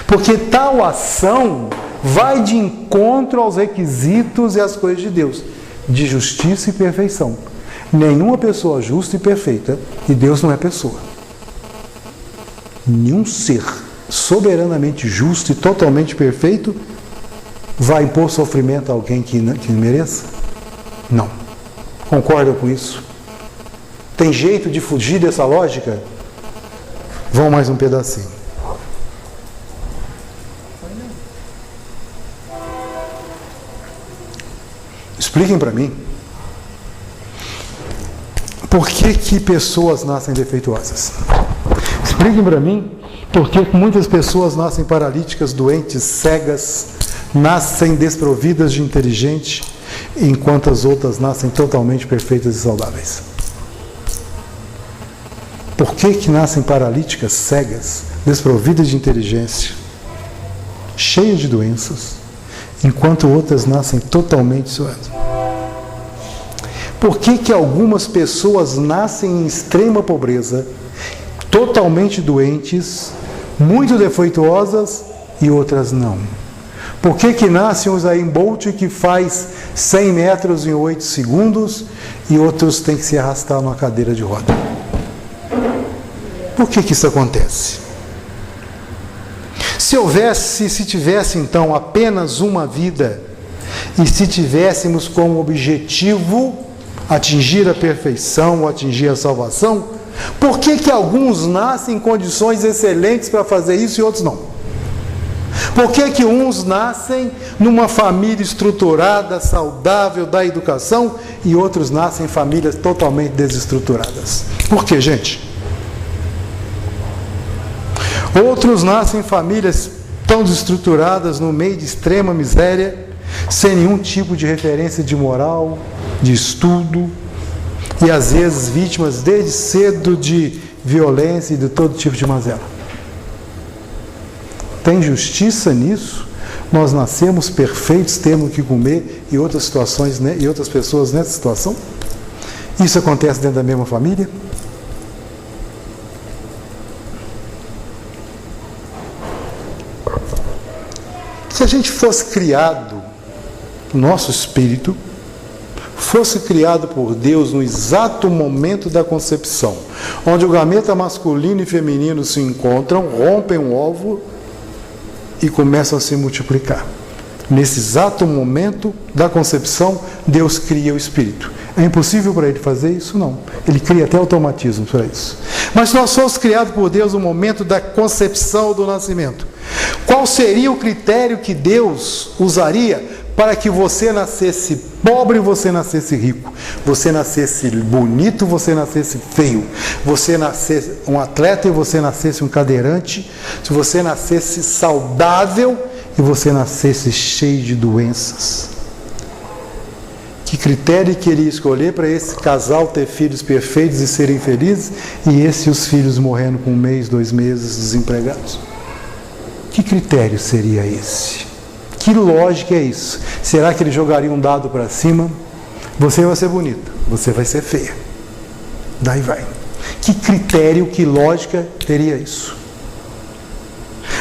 Porque tal ação vai de encontro aos requisitos e às coisas de Deus, de justiça e perfeição. Nenhuma pessoa justa e perfeita, e Deus não é pessoa. Nenhum ser soberanamente justo e totalmente perfeito vai impor sofrimento a alguém que não mereça? Não. Concordam com isso? Tem jeito de fugir dessa lógica? Vão mais um pedacinho. Expliquem para mim, por que pessoas nascem defeituosas? Expliquem para mim, por que muitas pessoas nascem paralíticas, doentes, cegas, nascem desprovidas de inteligência, enquanto as outras nascem totalmente perfeitas e saudáveis? Por que nascem paralíticas, cegas, desprovidas de inteligência, cheias de doenças, enquanto outras nascem totalmente suadas? Por que algumas pessoas nascem em extrema pobreza, totalmente doentes, muito defeituosas, e outras não? Por que nasce um Usain Bolt que faz 100 metros em 8 segundos e outros têm que se arrastar numa cadeira de roda? Por que isso acontece? Se tivesse então apenas uma vida, e se tivéssemos como objetivo atingir a perfeição, atingir a salvação, por que alguns nascem em condições excelentes para fazer isso e outros não? Por que uns nascem numa família estruturada, saudável, da educação, e outros nascem em famílias totalmente desestruturadas? Por que, gente? Outros nascem em famílias tão desestruturadas, no meio de extrema miséria, sem nenhum tipo de referência de moral, de estudo, e às vezes vítimas desde cedo de violência e de todo tipo de mazela. Tem justiça nisso? Nós nascemos perfeitos, temos o que comer, e outras situações, né, e outras pessoas nessa situação? Isso acontece dentro da mesma família? Se a gente fosse criado, o nosso espírito fosse criado por Deus no exato momento da concepção, onde o gameta masculino e feminino se encontram, rompem um óvulo e começam a se multiplicar. Nesse exato momento da concepção, Deus cria o Espírito. É impossível para Ele fazer isso? Não. Ele cria até automatismo para isso. Mas nós somos criados por Deus no momento da concepção ou do nascimento. Qual seria o critério que Deus usaria para que você nascesse pobre e você nascesse rico? Você nascesse bonito, você nascesse feio. Você nascesse um atleta e você nascesse um cadeirante. Se você nascesse saudável e você nascesse cheio de doenças. Que critério que ele ia escolher para esse casal ter filhos perfeitos e serem felizes, e os filhos morrendo com 1 mês, 2 meses, desempregados? Que critério seria esse? Que lógica é isso? Será que ele jogaria um dado para cima? Você vai ser bonita, você vai ser feia. Daí vai. Que critério, que lógica teria isso?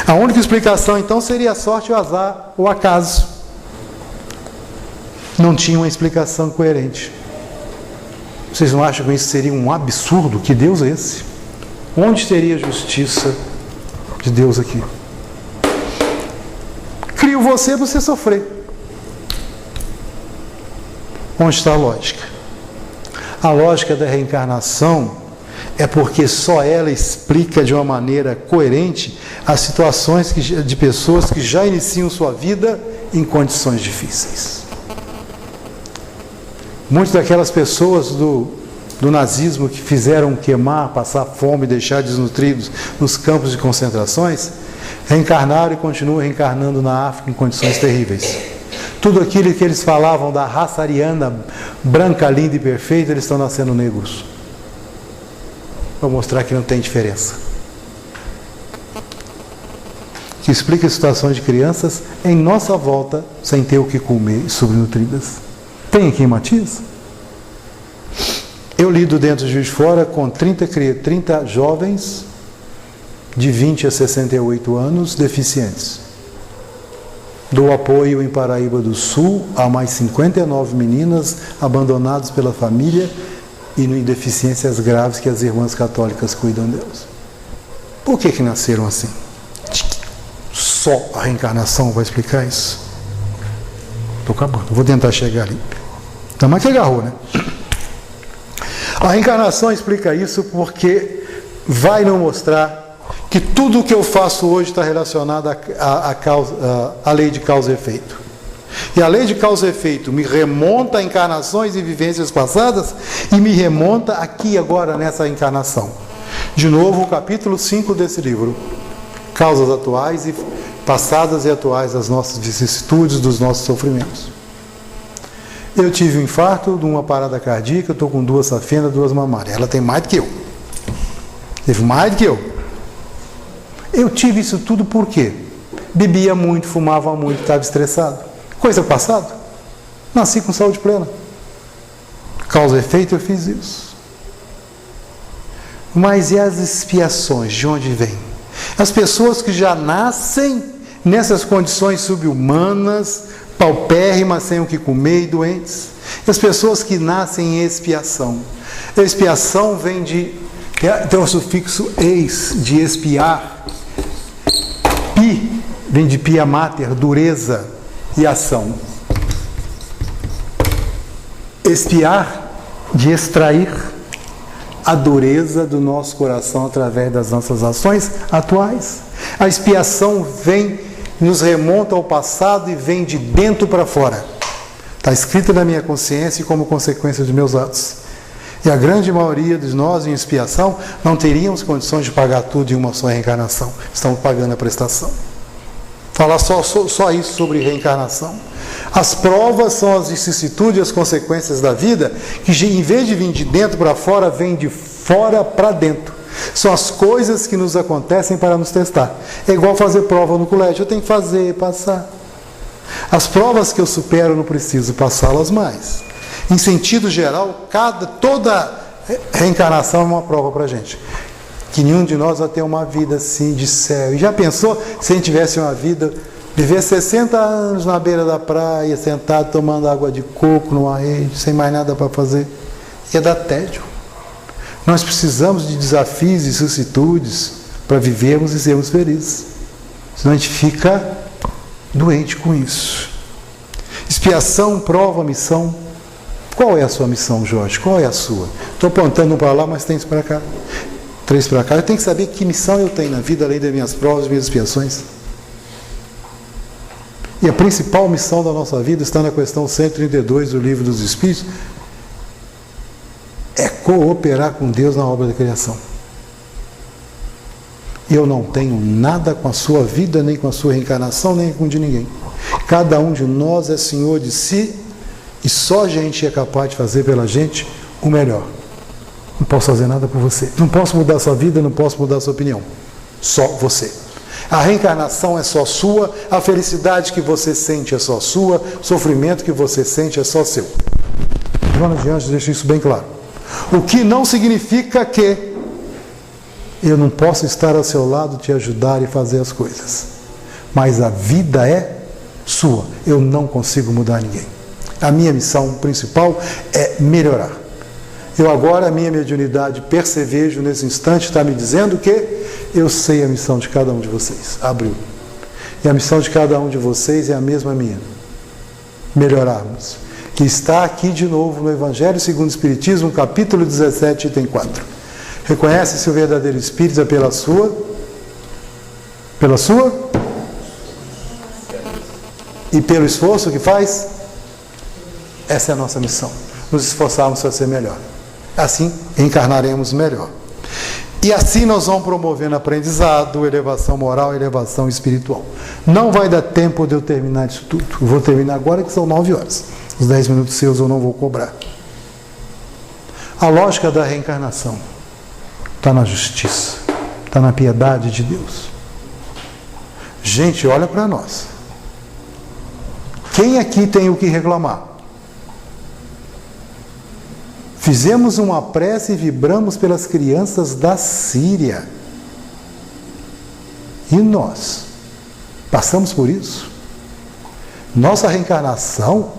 A única explicação então seria a sorte, o azar, o acaso. Não tinha uma explicação coerente. Vocês não acham que isso seria um absurdo? Que Deus é esse? Onde teria a justiça de Deus aqui? Crio você para você sofrer. Onde está a lógica? A lógica da reencarnação é porque só ela explica de uma maneira coerente as situações de pessoas que já iniciam sua vida em condições difíceis. Muitas daquelas pessoas do nazismo que fizeram queimar, passar fome, deixar desnutridos nos campos de concentrações, reencarnaram e continuam reencarnando na África em condições terríveis. Tudo aquilo que eles falavam da raça ariana, branca, linda e perfeita, eles estão nascendo negros. Para mostrar que não tem diferença. Que explica situações de crianças em nossa volta, sem ter o que comer e subnutridas. Tem aqui em Matias? Eu lido dentro de Juiz de Fora com 30 jovens de 20 a 68 anos deficientes. Dou apoio em Paraíba do Sul a mais 59 meninas abandonadas pela família e em deficiências graves que as irmãs católicas cuidam delas. Por que nasceram assim? Só a reencarnação vai explicar isso? Estou acabando, vou tentar chegar ali. Tamanho que agarrou, né? A reencarnação explica isso porque vai nos mostrar que tudo o que eu faço hoje está relacionado à lei de causa e efeito. E a lei de causa e efeito me remonta a encarnações e vivências passadas e me remonta aqui agora nessa encarnação. De novo, o capítulo 5 desse livro. Causas atuais e passadas e atuais das nossas vicissitudes, dos nossos sofrimentos. Eu tive um infarto de uma parada cardíaca, estou com 2 safenas, 2 mamárias. Ela tem mais do que eu. Teve mais do que eu. Eu tive isso tudo por quê? Bebia muito, fumava muito, estava estressado. Coisa passada. Nasci com saúde plena. Causa e efeito, eu fiz isso. Mas e as expiações? De onde vêm? As pessoas que já nascem nessas condições subhumanas, paupérrimas, sem o que comer e doentes. E as pessoas que nascem em expiação. A expiação vem tem o sufixo eis, de expiar. Pi vem de pia mater, dureza e ação. Expiar, de extrair a dureza do nosso coração através das nossas ações atuais. A expiação nos remonta ao passado e vem de dentro para fora. Está escrito na minha consciência e como consequência dos meus atos. E a grande maioria de nós em expiação não teríamos condições de pagar tudo em uma só reencarnação. Estamos pagando a prestação. Falar só isso sobre reencarnação. As provas são as vicissitudes e as consequências da vida que, em vez de vir de dentro para fora, vem de fora para dentro. São as coisas que nos acontecem para nos testar. É igual fazer prova no colégio. Eu tenho que fazer, passar. As provas que eu supero, eu não preciso passá-las mais. Em sentido geral, toda reencarnação é uma prova para a gente. Que nenhum de nós vai ter uma vida assim de céu. E já pensou se a gente tivesse uma vida, viver 60 anos na beira da praia, sentado tomando água de coco numa rede, sem mais nada para fazer? Ia dar tédio. Nós precisamos de desafios e vicissitudes para vivermos e sermos felizes. Senão a gente fica doente com isso. Expiação, prova, missão. Qual é a sua missão, Jorge? Qual é a sua? Estou apontando um para lá, mas tem isso para cá. 3 para cá. Eu tenho que saber que missão eu tenho na vida, além das minhas provas e minhas expiações. E a principal missão da nossa vida está na questão 132 do Livro dos Espíritos. É cooperar com Deus na obra da criação. Eu não tenho nada com a sua vida, nem com a sua reencarnação, nem com de ninguém. Cada um de nós é senhor de si e só a gente é capaz de fazer pela gente o melhor. Não posso fazer nada por você. Não posso mudar a sua vida, não posso mudar a sua opinião. Só você. A reencarnação é só sua, a felicidade que você sente é só sua, o sofrimento que você sente é só seu. Joana de Anjos deixa isso bem claro. O que não significa que eu não posso estar ao seu lado, te ajudar e fazer as coisas. Mas a vida é sua. Eu não consigo mudar ninguém. A minha missão principal é melhorar. Eu agora, a minha mediunidade, percevejo nesse instante, está me dizendo que eu sei a missão de cada um de vocês. Abriu. E a missão de cada um de vocês é a mesma minha. Melhorarmos. Que está aqui de novo no Evangelho segundo o Espiritismo, capítulo 17, item 4. Reconhece-se o verdadeiro Espírito pela sua e pelo esforço que faz. Essa é a nossa missão. Nos esforçarmos para ser melhor. Assim encarnaremos melhor. E assim nós vamos promovendo aprendizado, elevação moral, elevação espiritual. Não vai dar tempo de eu terminar isso tudo. Eu vou terminar agora que são 9 horas. Os 10 minutos seus eu não vou cobrar. A lógica da reencarnação está na justiça, está na piedade de Deus. Gente, olha para nós. Quem aqui tem o que reclamar? Fizemos uma prece e vibramos pelas crianças da Síria. E nós? Passamos por isso? Nossa reencarnação,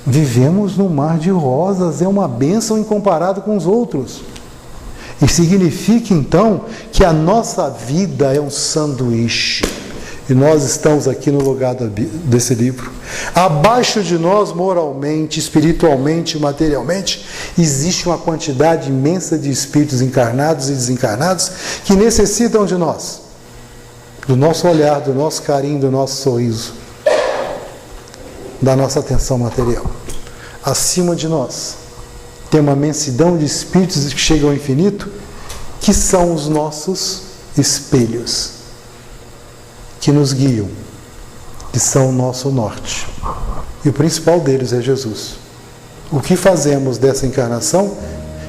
vivemos num mar de rosas, é uma bênção incomparado com os outros. E significa então que a nossa vida é um sanduíche. E nós estamos aqui no lugar desse livro. Abaixo de nós, moralmente, espiritualmente, materialmente, existe uma quantidade imensa de espíritos encarnados e desencarnados que necessitam de nós. Do nosso olhar, do nosso carinho, do nosso sorriso, da nossa atenção material. Acima de nós, tem uma imensidão de espíritos que chegam ao infinito, que são os nossos espelhos, que nos guiam, que são o nosso norte. E o principal deles é Jesus. O que fazemos dessa encarnação?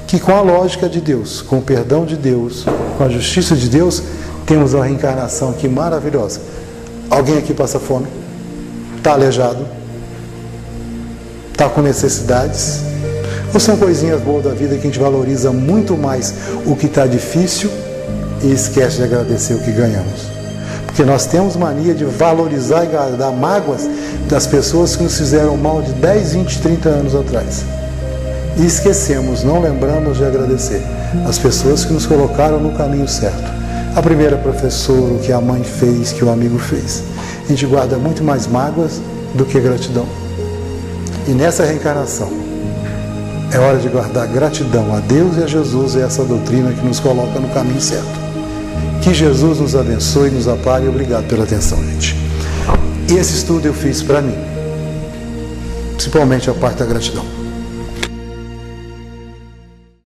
Que com a lógica de Deus, com o perdão de Deus, com a justiça de Deus, temos uma reencarnação aqui maravilhosa. Alguém aqui passa fome? Está aleijado? Está com necessidades? Ou são coisinhas boas da vida que a gente valoriza muito mais o que está difícil e esquece de agradecer o que ganhamos? Porque nós temos mania de valorizar e guardar mágoas das pessoas que nos fizeram mal de 10, 20, 30 anos atrás. E esquecemos, não lembramos de agradecer as pessoas que nos colocaram no caminho certo. A primeira professora, o que a mãe fez, que o amigo fez. A gente guarda muito mais mágoas do que gratidão. E nessa reencarnação, é hora de guardar gratidão a Deus e a Jesus e essa doutrina que nos coloca no caminho certo. Que Jesus nos abençoe, nos ampare e obrigado pela atenção, gente. Esse estudo eu fiz para mim, principalmente a parte da gratidão.